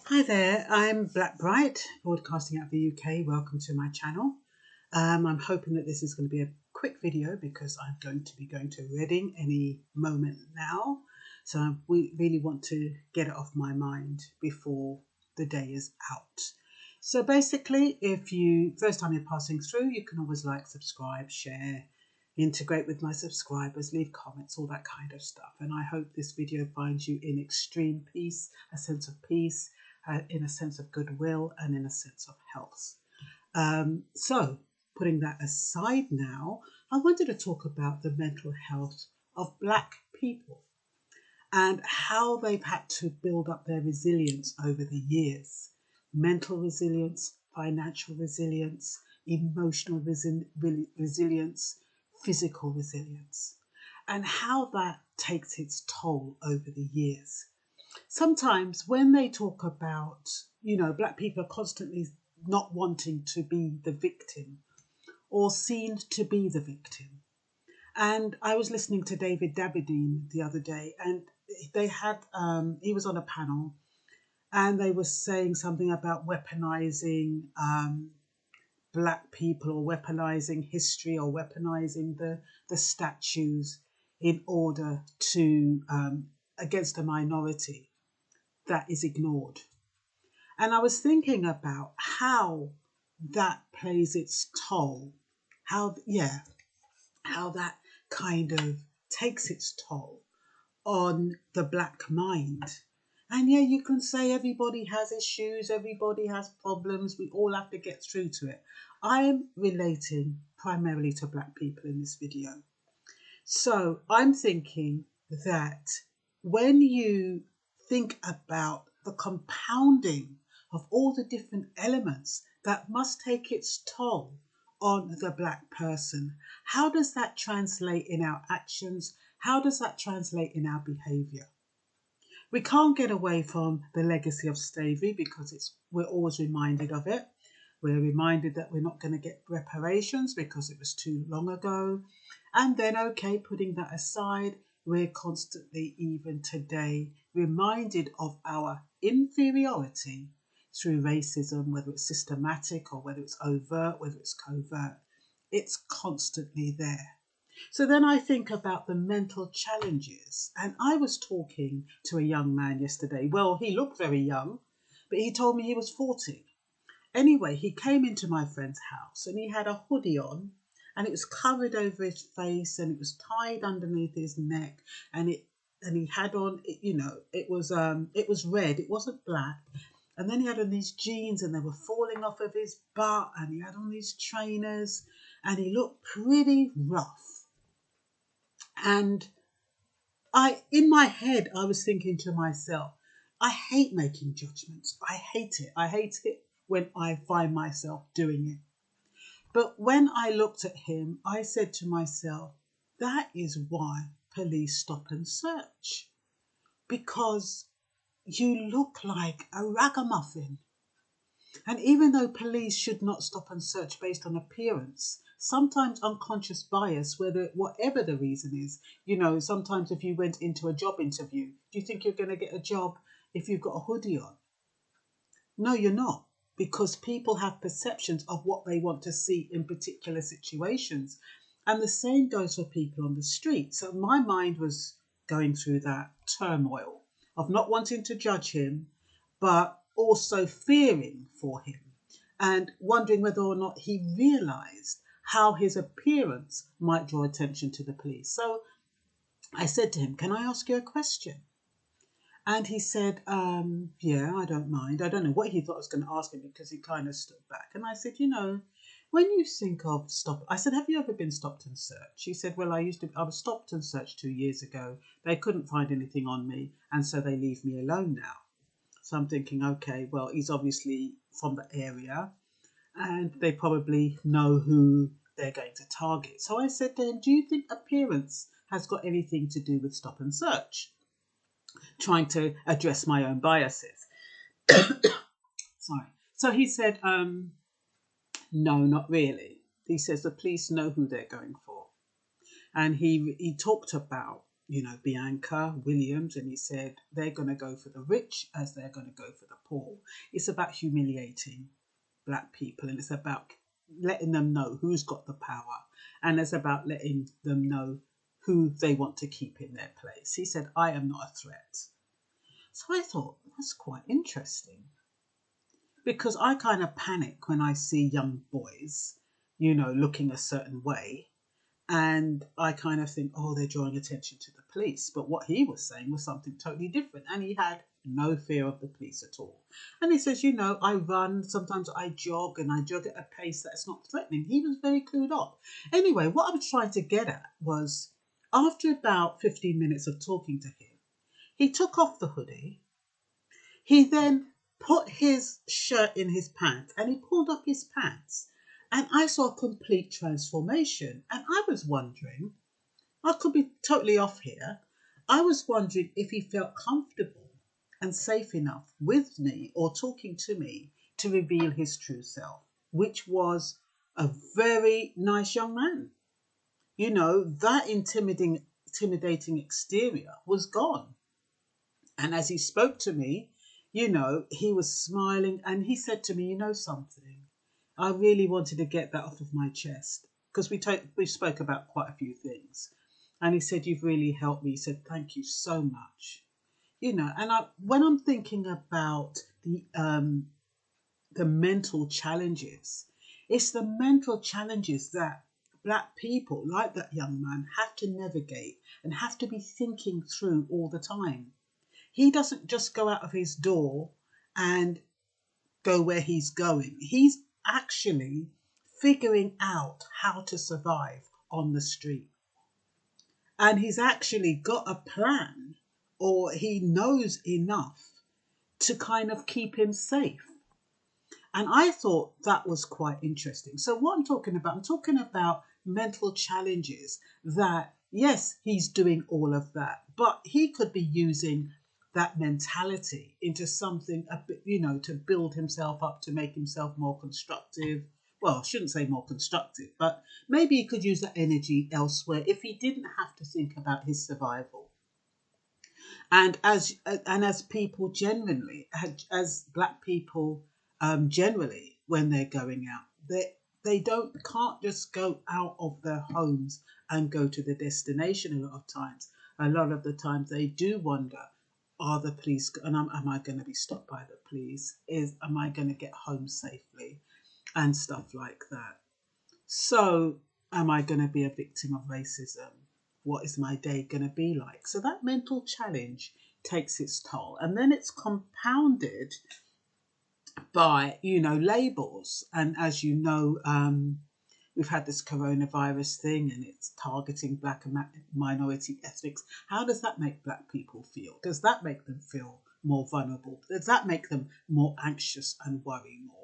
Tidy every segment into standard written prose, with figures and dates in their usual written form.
Hi there, I'm Blackbright, broadcasting out of the UK. Welcome to my channel. I'm hoping that this is going to be a quick video because I'm going to be going to Reading any moment now. So we really want to get it off my mind before the day is out. So basically, if you first time you're passing through, you can always like, subscribe, share, integrate with my subscribers, leave comments, all that kind of stuff. And I hope this video finds you in extreme peace, a sense of peace, in a sense of goodwill, and in a sense of health. So putting that aside now, I wanted to talk about the mental health of Black people and how they've had to build up their resilience over the years. Mental resilience, financial resilience, emotional resilience, physical resilience, and how that takes its toll over the years. Sometimes when they talk about, Black people are constantly not wanting to be the victim or seen to be the victim. And I was listening to David Dabadine the other day, and they had, he was on a panel, and they were saying something about weaponizing Black people, or weaponizing history, or weaponizing the statues in order to, against a minority that is ignored. And I was thinking about how that plays its toll, how that kind of takes its toll on the Black mind. And yeah, you can say everybody has issues, everybody has problems, we all have to get through to it. I'm relating primarily to Black people in this video. So I'm thinking that when you think about the compounding of all the different elements that must take its toll on the Black person, how does that translate in our actions? How does that translate in our behaviour? We can't get away from the legacy of slavery because we're always reminded of it. We're reminded that we're not going to get reparations because it was too long ago. And then, okay, putting that aside, we're constantly, even today, reminded of our inferiority through racism, whether it's systematic or whether it's overt, whether it's covert. It's constantly there. So then I think about the mental challenges. And I was talking to a young man yesterday. Well, he looked very young, but he told me he was 40. Anyway, he came into my friend's house and he had a hoodie on, and it was covered over his face and it was tied underneath his neck, and he had on, it was red, it wasn't black. And then he had on these jeans and they were falling off of his butt, and he had on these trainers and he looked pretty rough. And in my head, I was thinking to myself, I hate making judgments. I hate it. I hate it when I find myself doing it. But when I looked at him, I said to myself, that is why police stop and search. Because you look like a ragamuffin. And even though police should not stop and search based on appearance, sometimes unconscious bias, whatever the reason is, sometimes if you went into a job interview, do you think you're going to get a job if you've got a hoodie on? No, you're not. Because people have perceptions of what they want to see in particular situations. And the same goes for people on the street. So my mind was going through that turmoil of not wanting to judge him, but also fearing for him and wondering whether or not he realised how his appearance might draw attention to the police. So I said to him, can I ask you a question? And he said, yeah, I don't mind. I don't know what he thought I was going to ask him because he kind of stood back. And I said, when you think of I said, have you ever been stopped and searched? He said, well, I was stopped and searched 2 years ago. They couldn't find anything on me, and so they leave me alone now. So I'm thinking, okay, well, he's obviously from the area and they probably know who they're going to target. So I said to him, do you think appearance has got anything to do with stop and search? Trying to address my own biases. Sorry. So he said, no, not really. He says the police know who they're going for. And he talked about Bianca Williams, and he said they're going to go for the rich as they're going to go for the poor. It's about humiliating black people, and it's about letting them know who's got the power, and it's about letting them know who they want to keep in their place. He said, I am not a threat. So I thought, that's quite interesting, because I kind of panic when I see young boys, looking a certain way. And I kind of think, oh, they're drawing attention to the police. But what he was saying was something totally different. And he had no fear of the police at all. And he says, I run, sometimes I jog, and I jog at a pace that's not threatening. He was very clued up. Anyway, what I was trying to get at was, after about 15 minutes of talking to him, he took off the hoodie. He then put his shirt in his pants, and he pulled up his pants. And I saw a complete transformation. And I was wondering, I could be totally off here, I was wondering if he felt comfortable and safe enough with me or talking to me to reveal his true self, which was a very nice young man. That intimidating exterior was gone. And as he spoke to me, he was smiling, and he said to me, something, I really wanted to get that off of my chest, because we spoke about quite a few things. And he said, you've really helped me. He said, thank you so much. And when I'm thinking about the mental challenges, it's the mental challenges that black people, like that young man, have to navigate and have to be thinking through all the time. He doesn't just go out of his door and go where he's going. He's actually figuring out how to survive on the street. And he's actually got a plan, or he knows enough to kind of keep him safe. And I thought that was quite interesting. So what I'm talking about mental challenges that, yes, he's doing all of that, but he could be using that mentality into something a bit, to build himself up, to make himself more constructive. Well, I shouldn't say more constructive, but maybe he could use that energy elsewhere if he didn't have to think about his survival. And as people generally, as black people generally, when they're going out, they can't just go out of their homes and go to the destination. A lot of the times they do wonder, are the police, and am I going to be stopped by the police? Am I going to get home safely? And stuff like that. So am I going to be a victim of racism? What is my day going to be like? So that mental challenge takes its toll. And then it's compounded by, labels. And as you know, we've had this coronavirus thing, and it's targeting black and minority ethnics. How does that make black people feel? Does that make them feel more vulnerable? Does that make them more anxious and worry more?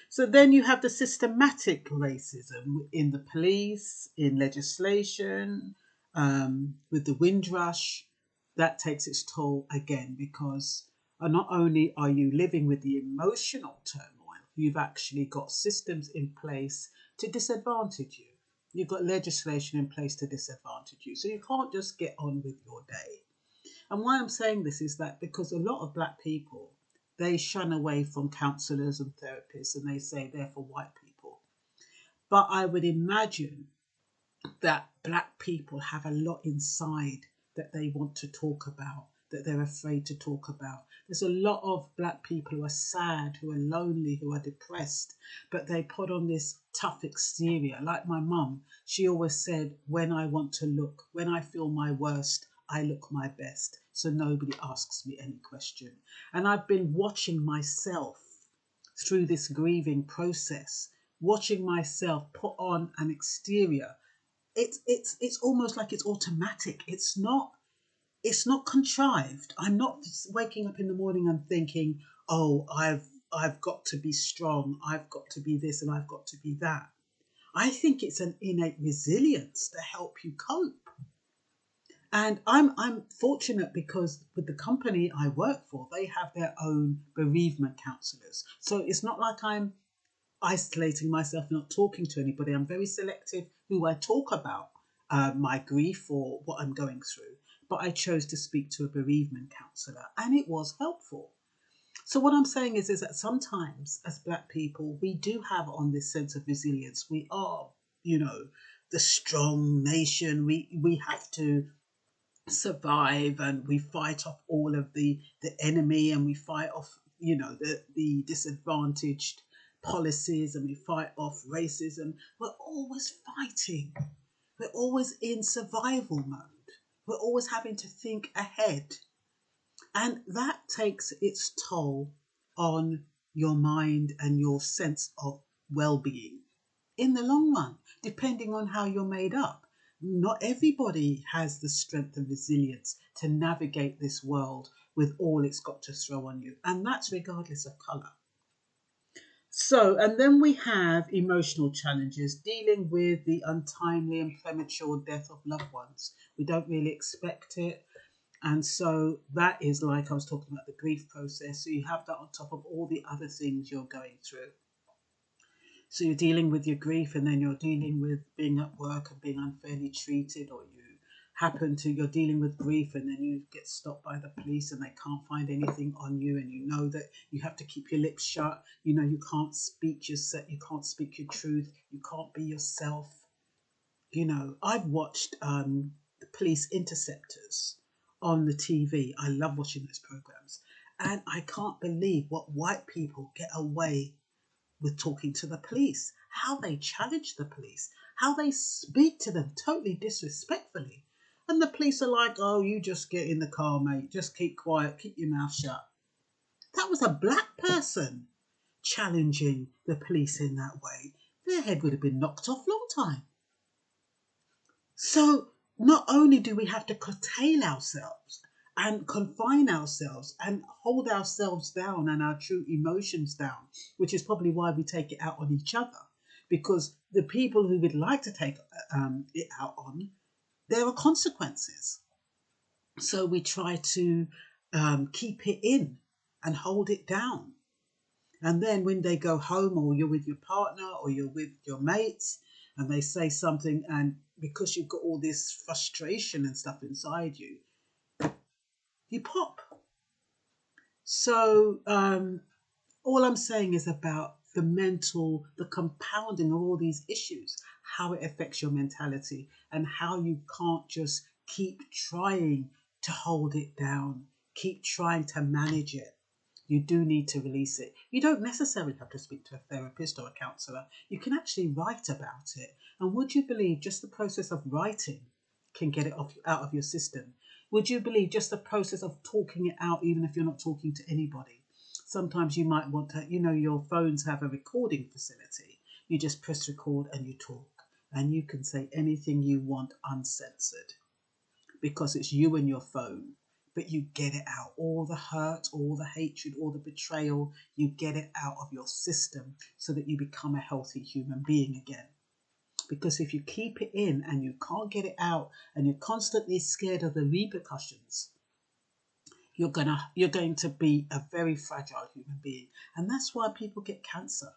So then you have the systematic racism in the police, in legislation, with the Windrush. That takes its toll again, because not only are you living with the emotional turmoil, you've actually got systems in place to disadvantage you. You've got legislation in place to disadvantage you. So you can't just get on with your day. And why I'm saying this is that because a lot of black people, they shun away from counsellors and therapists, and they say they're for white people. But I would imagine that black people have a lot inside that they want to talk about, that they're afraid to talk about. There's a lot of black people who are sad, who are lonely, who are depressed, but they put on this tough exterior. Like my mum, she always said, when I feel my worst, I look my best, so nobody asks me any question. And I've been watching myself through this grieving process, watching myself put on an exterior. It's almost like it's automatic. It's not contrived. I'm not waking up in the morning and thinking, oh, I've got to be strong, I've got to be this, and I've got to be that. I think it's an innate resilience to help you cope. And I'm fortunate because with the company I work for, they have their own bereavement counsellors. So it's not like I'm isolating myself, not talking to anybody. I'm very selective who I talk about my grief or what I'm going through, but I chose to speak to a bereavement counsellor, and it was helpful. So what I'm saying is that sometimes as Black people, we do have on this sense of resilience. We are, you know, the strong nation. We have to survive, and we fight off all of the enemy, and we fight off, you know, the disadvantaged policies, and we fight off racism. We're always fighting. We're always in survival mode. We're always having to think ahead. And that takes its toll on your mind and your sense of well-being in the long run, depending on how you're made up. Not everybody has the strength and resilience to navigate this world with all it's got to throw on you. And that's regardless of colour. So, and then we have emotional challenges, dealing with the untimely and premature death of loved ones. We don't really expect it. And so that is, like I was talking about, the grief process. So you have that on top of all the other things you're going through. So you're dealing with your grief, and then you're dealing with being at work and being unfairly treated, or you're dealing with grief, and then you get stopped by the police and they can't find anything on you, and you know that you have to keep your lips shut. You know, you can't speak your truth. You can't be yourself. You know, I've watched the Police Interceptors on the TV. I love watching those programs, and I can't believe what white people get away with talking to the police, how they challenge the police, how they speak to them totally disrespectfully. And the police are like, oh, you just get in the car, mate, just keep quiet, keep your mouth shut. That was a Black person challenging the police in that way. Their head would have been knocked off long time. So not only do we have to curtail ourselves and confine ourselves and hold ourselves down and our true emotions down, which is probably why we take it out on each other, because the people who would like to take it out on, there are consequences. So we try to keep it in and hold it down. And then when they go home, or you're with your partner or you're with your mates, and they say something, and because you've got all this frustration and stuff inside you, you pop. So all I'm saying is about the compounding of all these issues, how it affects your mentality, and how you can't just keep trying to hold it down, keep trying to manage it. You do need to release it. You don't necessarily have to speak to a therapist or a counsellor. You can actually write about it. And would you believe just the process of writing can get it out of your system? Would you believe just the process of talking it out, even if you're not talking to anybody? Sometimes you might want to, your phones have a recording facility. You just press record and you talk. And you can say anything you want uncensored, because it's you and your phone. But you get it out. All the hurt, all the hatred, all the betrayal, you get it out of your system so that you become a healthy human being again. Because if you keep it in and you can't get it out, and you're constantly scared of the repercussions, you're going to be a very fragile human being. And that's why people get cancer.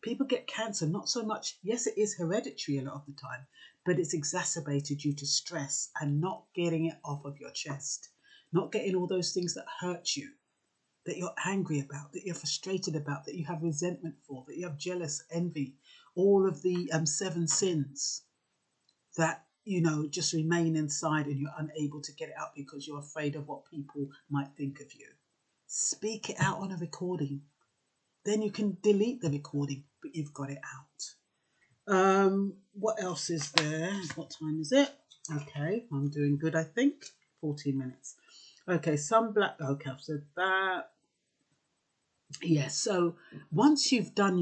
People get cancer not so much, yes, it is hereditary a lot of the time, but it's exacerbated due to stress and not getting it off of your chest. Not getting all those things that hurt you, that you're angry about, that you're frustrated about, that you have resentment for, that you have jealous, envy, all of the 7 sins that, just remain inside, and you're unable to get it out because you're afraid of what people might think of you. Speak it out on a recording. Then you can delete the recording, but you've got it out. What else is there? What time is it? Okay, I'm doing good, I think. 14 minutes. Okay, okay, I've said that. Yes, so once you've got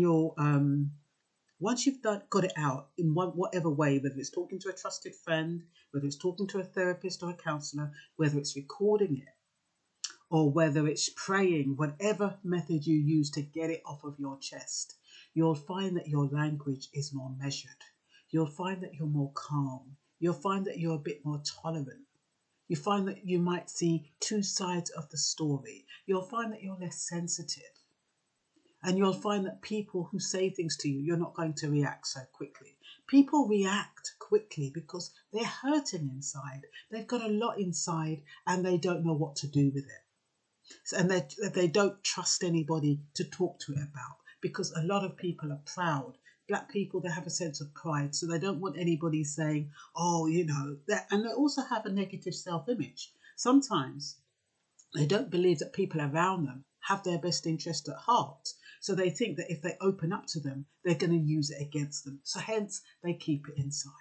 it out in whatever way, whether it's talking to a trusted friend, whether it's talking to a therapist or a counsellor, whether it's recording it, or whether it's praying, whatever method you use to get it off of your chest, you'll find that your language is more measured. You'll find that you're more calm. You'll find that you're a bit more tolerant. You find that you might see 2 sides of the story. You'll find that you're less sensitive. And you'll find that people who say things to you, you're not going to react so quickly. People react quickly because they're hurting inside. They've got a lot inside and they don't know what to do with it. And they don't trust anybody to talk to it about, because a lot of people are proud. Black people, they have a sense of pride, so they don't want anybody saying, oh, you know, that. And they also have a negative self-image. Sometimes they don't believe that people around them have their best interest at heart. So they think that if they open up to them, they're going to use it against them. So hence, they keep it inside.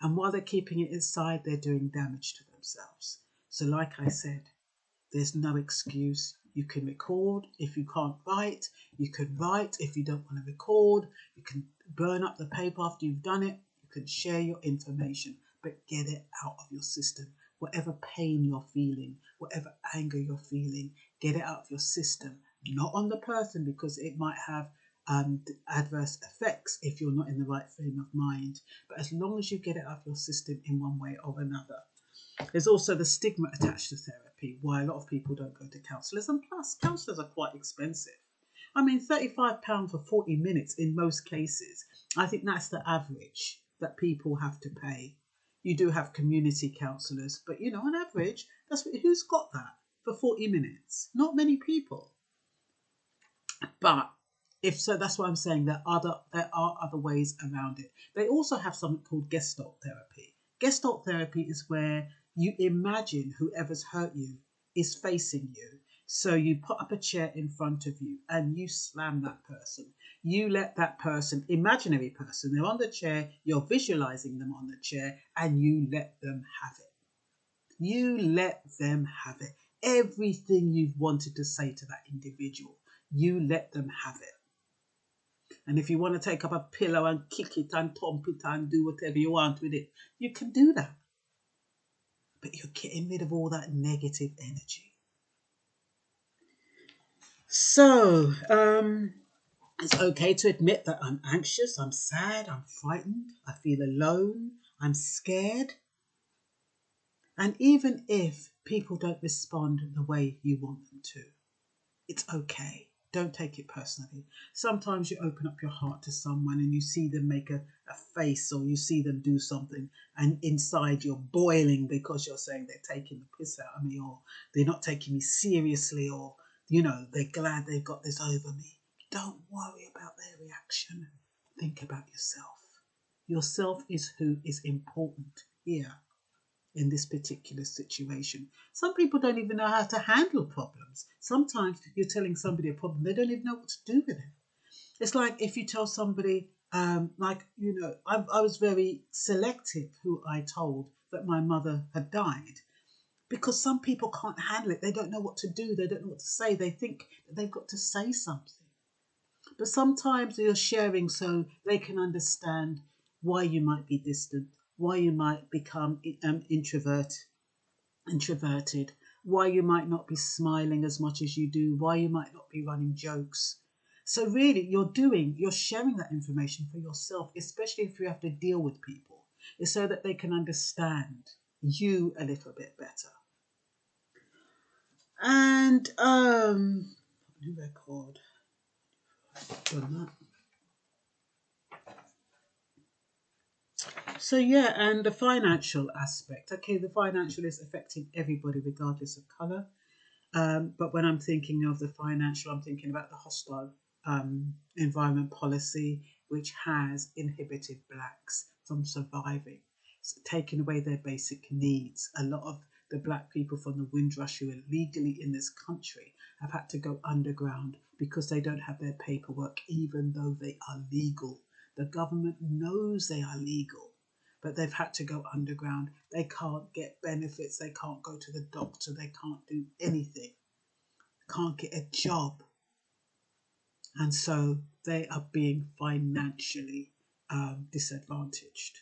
And while they're keeping it inside, they're doing damage to themselves. So like I said, there's no excuse. You can record if you can't write. You can write if you don't want to record. You can burn up the paper after you've done it. You can share your information, but get it out of your system. Whatever pain you're feeling, whatever anger you're feeling, get it out of your system. Not on the person, because it might have adverse effects if you're not in the right frame of mind. But as long as you get it out of your system in one way or another. There's also the stigma attached to therapy, why a lot of people don't go to counsellors. And plus, counsellors are quite expensive. I mean, £35 for 40 minutes in most cases. I think that's the average that people have to pay. You do have community counsellors, but, you know, on average, who's got that for 40 minutes? Not many people. But if so, that's why I'm saying there are other ways around it. They also have something called Gestalt therapy. Gestalt therapy is where you imagine whoever's hurt you is facing you. So you put up a chair in front of you and you slam that person. You let that person, imaginary person, they're on the chair, you're visualizing them on the chair, and you let them have it. You let them have it. Everything you've wanted to say to that individual, you let them have it. And if you want to take up a pillow and kick it and thump it and do whatever you want with it, you can do that. But you're getting rid of all that negative energy. So, it's okay to admit that I'm anxious, I'm sad, I'm frightened, I feel alone, I'm scared. And even if people don't respond the way you want them to, it's okay. Don't take it personally. Sometimes you open up your heart to someone and you see them make a face, or you see them do something, and inside you're boiling because you're saying they're taking the piss out of me, or they're not taking me seriously, or, you know, they're glad they've got this over me. Don't worry about their reaction. Think about yourself. Yourself is who is important here in this particular situation. Some people don't even know how to handle problems. Sometimes you're telling somebody a problem, they don't even know what to do with it. It's like if you tell somebody, I was very selective who I told that my mother had died, because some people can't handle it. They don't know what to do. They don't know what to say. They think that they've got to say something. But sometimes you're sharing so they can understand why you might be distant, why you might become introverted, why you might not be smiling as much as you do, why you might not be running jokes. So really, you're sharing that information for yourself, especially if you have to deal with people. It's so that they can understand you a little bit better. And new record. Done that. So yeah, and the financial aspect. Okay, the financial is affecting everybody regardless of colour. But when I'm thinking of the financial, I'm thinking about the hostile environment policy, which has inhibited blacks from surviving. It's taken away their basic needs. A lot of the black people from the Windrush who are legally in this country have had to go underground because they don't have their paperwork, even though they are legal. The government knows they are legal, but they've had to go underground. They can't get benefits. They can't go to the doctor. They can't do anything. Can't get a job. And so they are being financially disadvantaged.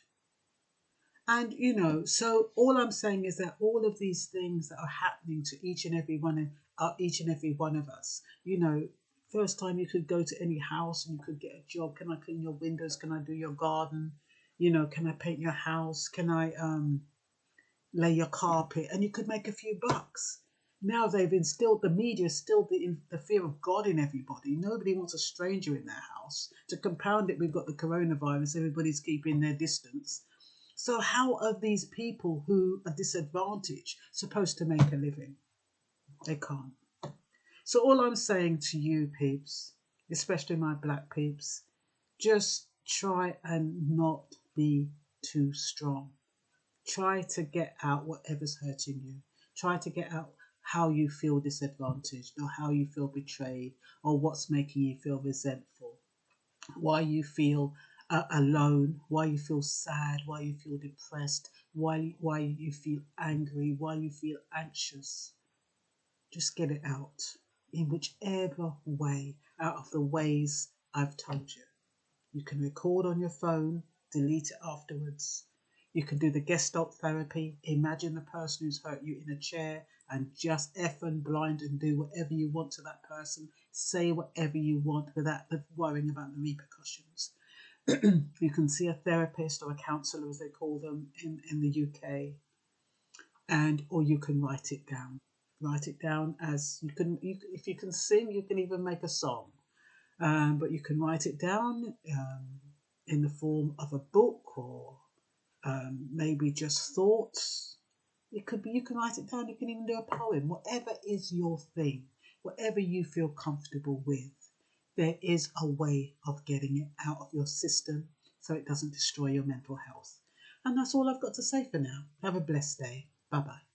And, you know, so all I'm saying is that all of these things that are happening to each and every one of us, you know, first time you could go to any house and you could get a job. Can I clean your windows? Can I do your garden? You know, can I paint your house? Can I lay your carpet? And you could make a few bucks. Now they've instilled, the media instilled the fear of God in everybody. Nobody wants a stranger in their house. To compound it, we've got the coronavirus. Everybody's keeping their distance. So how are these people who are disadvantaged supposed to make a living? They can't. So all I'm saying to you peeps, especially my black peeps, just try and not be too strong. Try to get out whatever's hurting you. Try to get out how you feel disadvantaged, or how you feel betrayed, or what's making you feel resentful, why you feel alone, why you feel sad, why you feel depressed, why you feel angry, why you feel anxious. Just get it out in whichever way, out of the ways I've told you. You can record on your phone, delete it afterwards. You can do the Gestalt therapy. Imagine the person who's hurt you in a chair and just effing blind and do whatever you want to that person. Say whatever you want without worrying about the repercussions. You can see a therapist or a counsellor, as they call them in the UK, or you can write it down. Write it down as you can. If you can sing, you can even make a song. But you can write it down in the form of a book, or maybe just thoughts. It could be, you can write it down, you can even do a poem, whatever is your thing, whatever you feel comfortable with. There is a way of getting it out of your system so it doesn't destroy your mental health. And that's all I've got to say for now. Have a blessed day. Bye-bye.